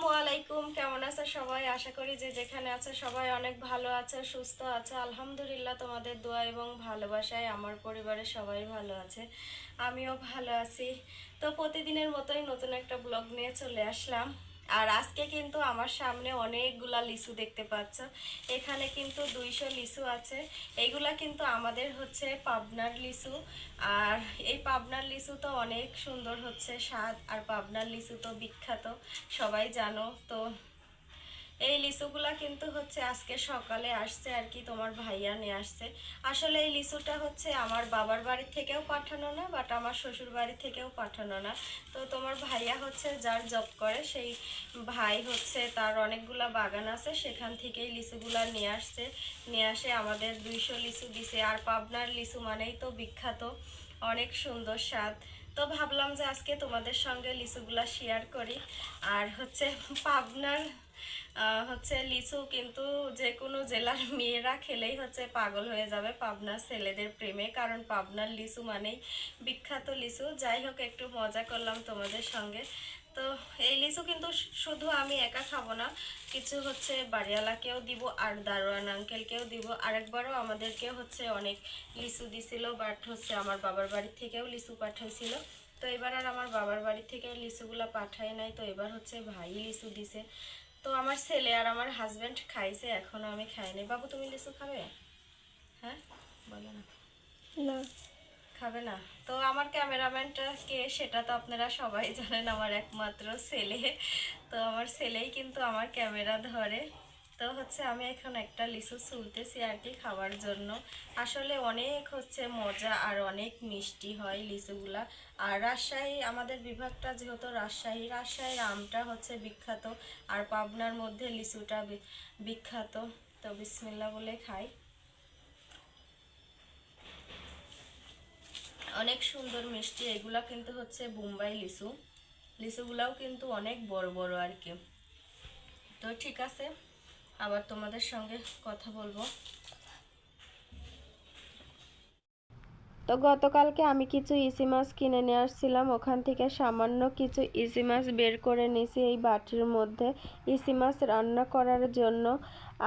আসসালামু আলাইকুম। কেমন আছো সবাই? আশা করি যে যেখানে আছে সবাই অনেক ভালো আছে, সুস্থ আছে। আলহামদুলিল্লাহ, তোমাদের দোয়া এবং ভালোবাসায় আমার পরিবারের সবাই ভালো আছে, আমিও ভালো আছি। তো প্রতিদিনের মতোই নতুন একটা ব্লগ নিয়ে চলে আসলাম। আর আজকে কিন্তু আমার সামনে অনেকগুলা লিচু দেখতে পাচ্ছ। এখানে কিন্তু 200 লিচু আছে। এইগুলা কিন্তু আমাদের হচ্ছে পাবনার লিচু। আর এই পাবনার লিচু তো অনেক সুন্দর হচ্ছে স্বাদ, আর পাবনার লিচু তো বিখ্যাত, সবাই জানো তো। এই লিচুগুলা কিন্তু হচ্ছে আজকে সকালে আসছে আর কি, তোমার ভাইয়া নিয়ে আসছে। আসলে এই লিচুটা হচ্ছে আমার বাবার বাড়ি থেকেও পাঠানো না, বাট আমার শ্বশুর বাড়ি থেকেও পাঠানো না। তো তোমার ভাইয়া হচ্ছে যার জব করে সেই ভাই হচ্ছে তার অনেকগুলা বাগান আছে, সেখান থেকেই লিচুগুলা নিয়ে আসছে। নিয়ে আসে আমাদের 200 লিচু দিছে। আর পাবনার লিচু মানেই তো বিখ্যাত, অনেক সুন্দর স্বাদ। তো ভাবলাম যে আজকে তোমাদের সঙ্গে লিচুগুলা শেয়ার করি। আর হচ্ছে পাবনার হচ্ছে লিচু কিন্তু যে কোনো জেলার মেয়েরা খেলেই হচ্ছে পাগল হয়ে যাবে পাবনার ছেলেদের প্রেমে, কারণ পাবনার লিচু মানেই বিখ্যাত লিচু। যাই হোক, একটু মজা করলাম তোমাদের সঙ্গে। তো এই লিচু কিন্তু শুধু আমি একা খাবো না, কিছু হচ্ছে বাড়িওয়ালাকেও দিব, আর দারোয়ান আঙ্কেলকেও দিব। আরেকবারও আমাদেরকে হচ্ছে অনেক লিচু দিছিল, বাট হচ্ছে আমার বাবার বাড়ি থেকেও লিচু পাঠাইছিল। তো এবার আর আমার বাবার বাড়ি থেকে লিচুগুলা পাঠাই নাই, তো এবার হচ্ছে ভাই লিচু দিছে। তো আমার ছেলে আর আমার হাজবেন্ড খাইছে, এখনো আমি খাইনি। বাবু, তুমি লিচু খাবে? হ্যাঁ, বলো না। না, খাবে না? তো আমার ক্যামেরাম্যানটা কে সেটা তো আপনারা সবাই জানেন, আমার একমাত্র ছেলে। তো আমার ছেলেই কিন্তু আমার ক্যামেরা ধরে। তো হচ্ছে আমি এখন একটা লিচু চুলতেছি আর কি, খাওয়ার জন্য। আসলে অনেক হচ্ছে মজা আর অনেক মিষ্টি হয় লিচুগুলা। আর রাজশাহী, আমাদের বিভাগটা যেহেতু রাজশাহীর আমটা হচ্ছে বিখ্যাত, আর পাবনার মধ্যে লিচুটা বিখ্যাত। তো বিসমিল্লাহ বলে খাই। অনেক সুন্দর মিষ্টি। এগুলা কিন্তু হচ্ছে বোম্বাই লিচু। লিচুগুলাও কিন্তু অনেক বড় বড় আর কি। তো ঠিক আছে, আবার তোমাদের সঙ্গে কথা বলবো। তো গতকালকে আমি কিছু ইসি মাছ কিনে নিয়ে আসছিলাম, ওখান থেকে সামান্য কিছু ইসি মাছ বের করে নিয়েছি এই বাটির মধ্যে ইসি মাছ রান্না করার জন্য।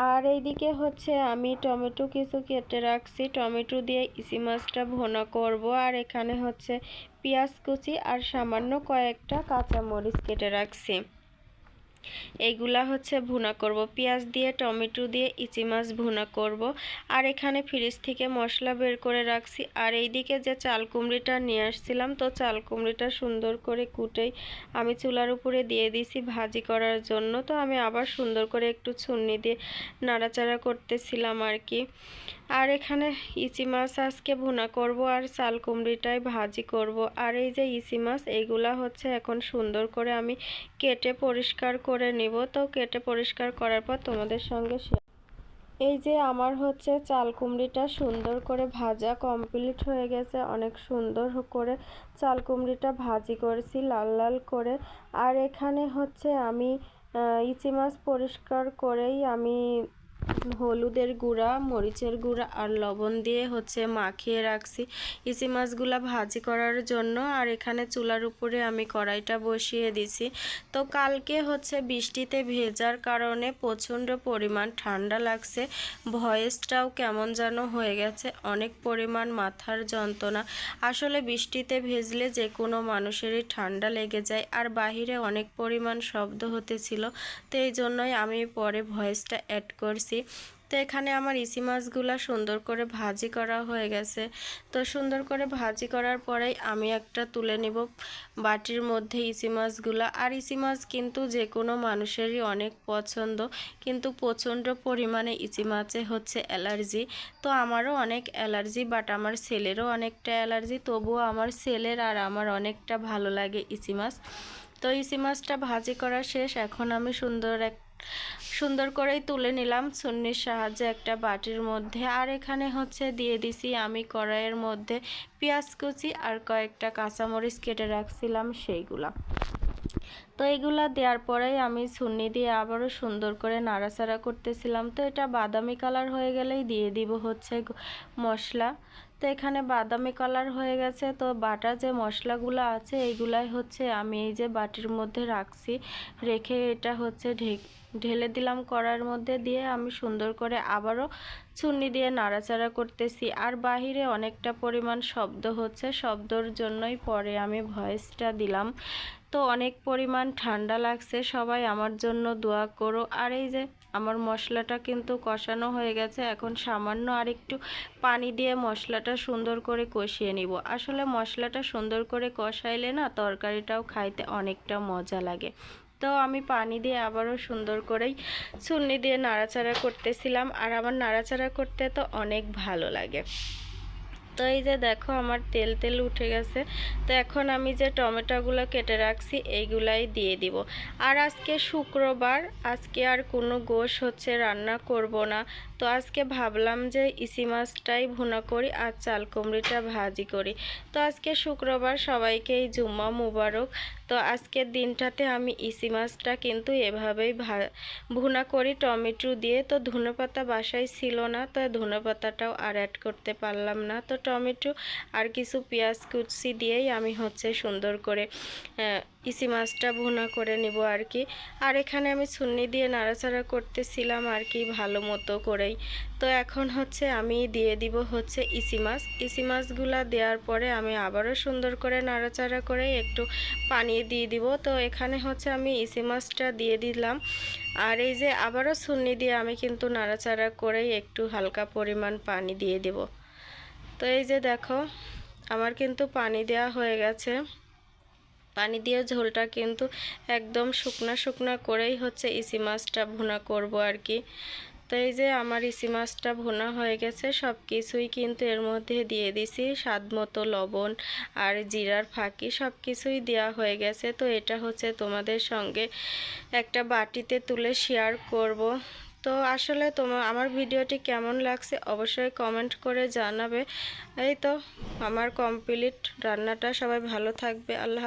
আর এইদিকে হচ্ছে আমি টমেটো কিছু কেটে রাখছি, টমেটো দিয়ে ইসি মাছটা ভুনা করব। আর এখানে হচ্ছে পেঁয়াজ কুচি আর সামান্য কয়েকটা কাঁচামরিচ কেটে রাখছি, এইগুলা হচ্ছে ভুনা করব। পেঁয়াজ দিয়ে টমেটো দিয়ে ইচি মাছ ভুনা করব। আর এখানে ফ্রিজ থেকে মশলা বের করে রাখছি। আর এইদিকে যে চাল কুমড়িটা নিয়ে আসছিলাম, তো চাল কুমড়িটা সুন্দর করে কুটেই আমি চুলার উপরে দিয়ে দিয়েছি ভাজি করার জন্য। তো আমি আবার সুন্দর করে একটু ছুন্নি দিয়ে নাড়াচাড়া করতেছিলাম আর কি। আর এখানে ইচি মাছ আজকে ভুনা করব, আর চাল কুমড়িটাই ভাজি করব। আর এই যে ইচি মাছ, এইগুলা হচ্ছে এখন সুন্দর করে আমি কেটে পরিষ্কার করে নিব। তো কেটে পরিষ্কার করার পর তোমাদের সঙ্গে এই যে আমার হচ্ছে চাল কুমড়িটা সুন্দর করে ভাজা কমপ্লিট হয়ে গেছে, অনেক সুন্দর করে চাল কুমড়িটা ভাজি করেছি লাল লাল করে। আর এখানে হচ্ছে আমি ইচি মাছ পরিষ্কার করেই আমি হলুদের গুঁড়া, মরিচের গুঁড়া আর লবণ দিয়ে হচ্ছে মাখিয়ে রাখছি ইচি মাছগুলা ভাজি করার জন্য। আর এখানে চুলার উপরে আমি কড়াইটা বসিয়ে দিছি। তো কালকে হচ্ছে বৃষ্টিতে ভেজার কারণে প্রচণ্ড পরিমাণ ঠান্ডা লাগছে, ভয়েসটাও কেমন যেন হয়ে গেছে, অনেক পরিমাণ মাথার যন্ত্রণা। আসলে বৃষ্টিতে ভেজলে যে কোনো মানুষেরই ঠান্ডা লেগে যায়। আর বাহিরে অনেক পরিমাণ শব্দ হতেছিল, তো এই জন্যই আমি পরে ভয়েসটা অ্যাড করছি। তো এখানে আমার ইচি মাছগুলো সুন্দর করে ভাজি করা হয়ে গেছে। তো সুন্দর করে ভাজি করার পরেই আমি একটা তুলে নিব বাটির মধ্যে ইচি মাছগুলো। আর ইচি মাছ কিন্তু যে কোনো মানুষেরই অনেক পছন্দ, কিন্তু প্রচণ্ড পরিমাণে ইচি মাছে হচ্ছে অ্যালার্জি। তো আমারও অনেক অ্যালার্জি, বাট আমার ছেলেরও অনেকটা অ্যালার্জি, তবুও আমার ছেলের আর আমার অনেকটা ভালো লাগে ইচি মাছ। তো ইচি মাছটা ভাজি করা শেষ, এখন আমি সুন্দর করেই তুলে নিলাম ছুন্নির সাহায্যে একটা বাটির মধ্যে। আর এখানে হচ্ছে দিয়ে দিছি আমি কড়াইয়ের মধ্যে পেঁয়াজ কুচি আর কয়েকটা কাঁচামরিচ কেটে রাখছিলাম সেইগুলা। তো এগুলা দেওয়ার পরেই আমি ছুন্নি দিয়ে আবারও সুন্দর করে নাড়াচাড়া করতেছিলাম। তো এটা বাদামি কালার হয়ে গেলেই দিয়ে দিব হচ্ছে মশলা। তো এখানে বাদামি কালার হয়ে গেছে। তো বাটা যে মশলাগুলো আছে এইগুলাই হচ্ছে আমি এই যে বাটির মধ্যে রাখছি, রেখে এটা হচ্ছে ঢেলে দিলাম কড়াইয়ের মধ্যে, দিয়ে আমি সুন্দর করে আবারও চুন্নি দিয়ে নাড়াচাড়া করতেছি। আর বাহিরে অনেকটা পরিমাণ শব্দ হচ্ছে, শব্দর জন্যই পরে আমি ভয়েসটা দিলাম। তো অনেক পরিমাণ ঠান্ডা লাগছে, সবাই আমার জন্য দোয়া করো। আর এই যে আমার মশলাটা কিন্তু কষানো হয়ে গেছে, এখন সামান্য আরেকটু পানি দিয়ে মশলাটা সুন্দর করে কষিয়ে নিব। আসলে মশলাটা সুন্দর করে কষাইলে না তরকারিটাও খাইতে অনেকটা মজা লাগে। তো আমি পানি দিয়ে আবারও সুন্দর করেই চুন্নি দিয়ে নাড়াচাড়া করতেছিলাম, আর আমার নাড়াচাড়া করতে তো অনেক ভালো লাগে। তো এই যে দেখো আমার তেল তেল উঠে গেছে। তো এখন আমি যে টমেটোগুলো কেটে রাখছি এইগুলাই দিয়ে দিব। আর আজকে শুক্রবার, আজকে আর কোনো গোশ হচ্ছে রান্না করব না। তো আজকে ভাবলাম যে ইসি মাছটাই ভুনা করি আর চাল কুমড়িটা ভাজি করি। তো আজকে শুক্রবার, সবাইকেই জুম্মা মুবারক। তো আজকের দিনটাতে আমি ইসি মাছটা কিন্তু এভাবেই ভুনা করি টমেটো দিয়ে। তো ধনেপাতা বাসায় ছিল না, তো ধনেপাতাটাও আর অ্যাড করতে পারলাম না। তো টমেটো আর কিছু পেঁয়াজ কুচি দিয়েই আমি হচ্ছে সুন্দর করে ইসি মাছটা ভুনা করে নিব আর কি। আর এখানে আমি ছুন্নি দিয়ে নাড়াচাড়া করতেছিলাম আর কি ভালো মতো করেই। তো এখন হচ্ছে আমি দিয়ে দিব হচ্ছে ইসি মাছগুলা দেওয়ার পরে আমি আবারও সুন্দর করে নাড়াচাড়া করে একটু পানি দিয়ে দিব। তো এখানে হচ্ছে আমি ইসি মাছটা দিয়ে দিলাম, আর এই যে আবারও ছুন্নি দিয়ে আমি কিন্তু নাড়াচাড়া করেই একটু হালকা পরিমাণ পানি দিয়ে দেব। তো এই যে দেখো আমার কিন্তু পানি দেওয়া হয়ে গেছে। পানি দিয়ে ঝোলটা কিন্তু একদম শুকনা শুকনা করেই হচ্ছে ইসি মাছটা ভুনা করব আর কি। তো এই যে আমার ইসি মাছটা ভুনা হয়ে গেছে, সব কিছুই কিন্তু এর মধ্যে দিয়ে দিছি, স্বাদ মতো লবণ আর জিরার ফাঁকি সব কিছুই দেওয়া হয়ে গেছে। তো এটা হচ্ছে তোমাদের সঙ্গে একটা বাটিতে তুলে শেয়ার করব। তো আসলে আমার ভিডিওটি কেমন লাগছে অবশ্যই কমেন্ট করে জানাবে। এই তো আমার কমপ্লিট রান্নাটা, সবাই ভালো থাকবে। আল্লাহ।